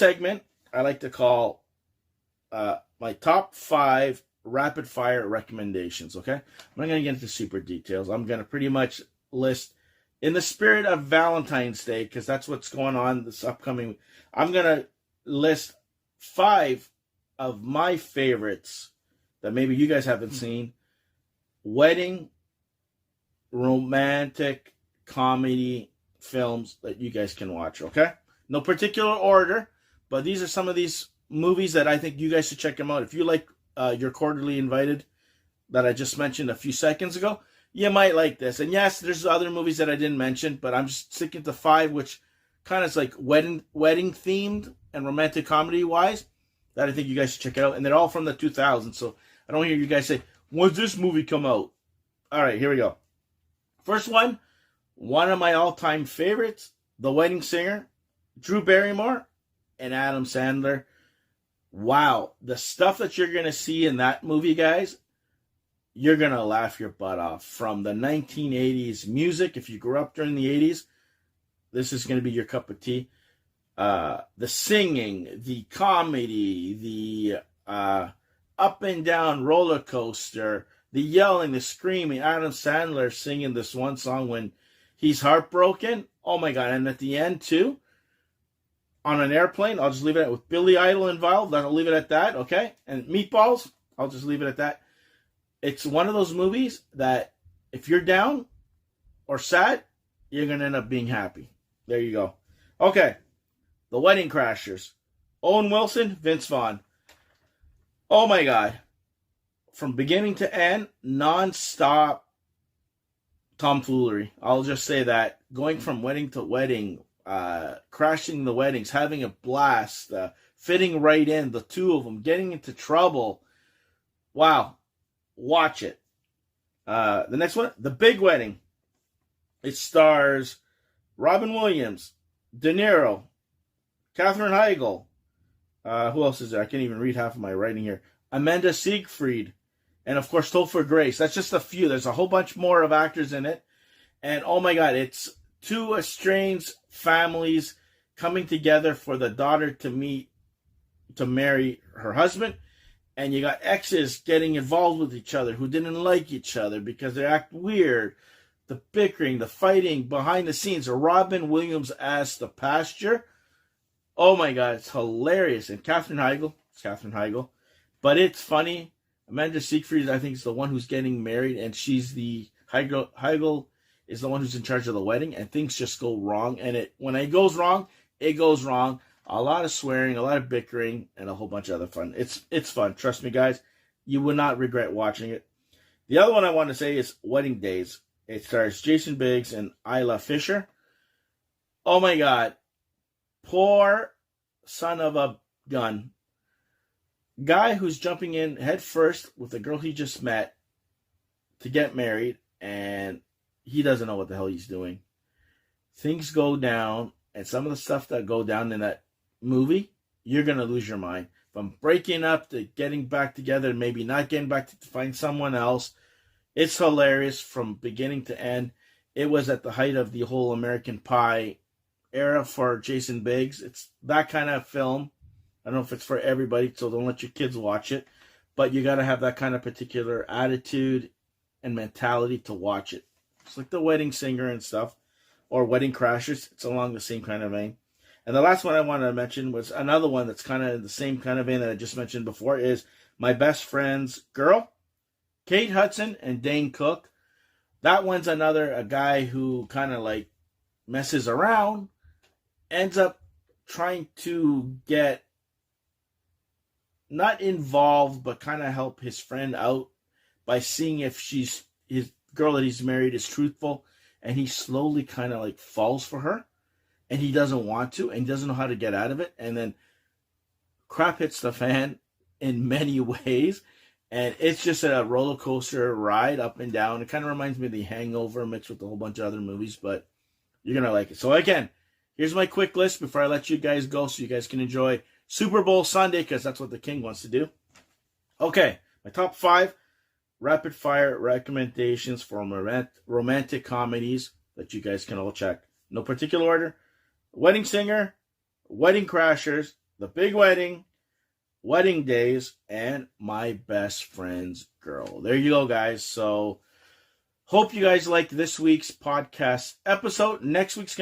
segment I like to call my top 5 rapid fire recommendations. Okay, I'm not going to get into super details. I'm going to pretty much list, in the spirit of Valentine's Day, because that's what's going on this upcoming. I'm going to list 5 of my favorites that maybe you guys haven't seen. Wedding, romantic, comedy films that you guys can watch, okay? No particular order, but these are some of these movies that I think you guys should check them out. If you like Your Quarterly Invited that I just mentioned a few seconds ago, you might like this. And yes, there's other movies that I didn't mention, but I'm just sticking to 5, which kind of is like wedding themed and romantic comedy wise, that I think you guys should check it out. And they're all from the 2000s, so I don't hear you guys say, when's this movie come out? All right, here we go. First one of my all-time favorites, The Wedding Singer, Drew Barrymore and Adam Sandler. Wow, the stuff that you're going to see in that movie, guys, you're going to laugh your butt off. From the 1980s music, if you grew up during the 80s, this is going to be your cup of tea. The singing, the comedy, the up and down roller coaster, the yelling, the screaming, Adam Sandler singing this one song when he's heartbroken. Oh my God. And at the end too, on an airplane, I'll just leave it at, with Billy Idol involved, I'll leave it at that, okay? And Meatballs, I'll just leave it at that. It's one of those movies that if you're down or sad, you're going to end up being happy. There you go. Okay. The Wedding Crashers. Owen Wilson, Vince Vaughn. Oh my God. From beginning to end, non-stop tomfoolery. I'll just say that. Going from wedding to wedding, crashing the weddings, having a blast, fitting right in, the two of them, getting into trouble. Wow. Watch it. The next one, The Big Wedding. It stars Robin Williams, De Niro, Katherine Heigl. Who else is there? I can't even read half of my writing here. Amanda Seyfried. And of course, Topher Grace. That's just a few. There's a whole bunch more of actors in it. And oh my God, it's two estranged families coming together for the daughter to marry her husband. And you got exes getting involved with each other who didn't like each other because they act weird. The bickering, the fighting behind the scenes. Robin Williams as the pastor. Oh my God, it's hilarious. And Katherine Heigl. It's Katherine Heigl. But it's funny. Amanda Seyfried, I think, is the one who's getting married. And she's the... Heigl is the one who's in charge of the wedding. And things just go wrong. And when it goes wrong, it goes wrong. A lot of swearing, a lot of bickering, and a whole bunch of other fun. It's fun. Trust me, guys. You will not regret watching it. The other one I want to say is Wedding Days. It stars Jason Biggs and Isla Fisher. Oh my God. Poor son of a gun. Guy who's jumping in head first with a girl he just met to get married, and he doesn't know what the hell he's doing. Things go down, and some of the stuff that go down in that movie, you're going to lose your mind. From breaking up to getting back together, maybe not getting back to find someone else. It's hilarious from beginning to end. It was at the height of the whole American Pie era for Jason Biggs. It's that kind of film. I don't know if it's for everybody, so don't let your kids watch it. But you got to have that kind of particular attitude and mentality to watch it. It's like The Wedding Singer and stuff, or Wedding Crashers. It's along the same kind of vein. And the last one I wanted to mention was another one that's kind of the same kind of vein that I just mentioned before, is My Best Friend's Girl. Kate Hudson and Dane Cook. That one's a guy who kind of like messes around, ends up trying to get not involved, but kind of help his friend out by seeing if his girl that he's married is truthful, and he slowly kind of like falls for her, and he doesn't want to, and he doesn't know how to get out of it, and then crap hits the fan in many ways, and it's just a roller coaster ride up and down. It kind of reminds me of The Hangover mixed with a whole bunch of other movies, but you're going to like it. So again, here's my quick list before I let you guys go so you guys can enjoy Super Bowl Sunday, because that's what the king wants to do. Okay, my top 5 rapid fire recommendations for romantic comedies that you guys can all check. No particular order. Wedding Singer, Wedding Crashers, the big wedding, wedding days, and my best friend's girl. There you go, guys. So hope you guys liked this week's podcast episode. Next week's going to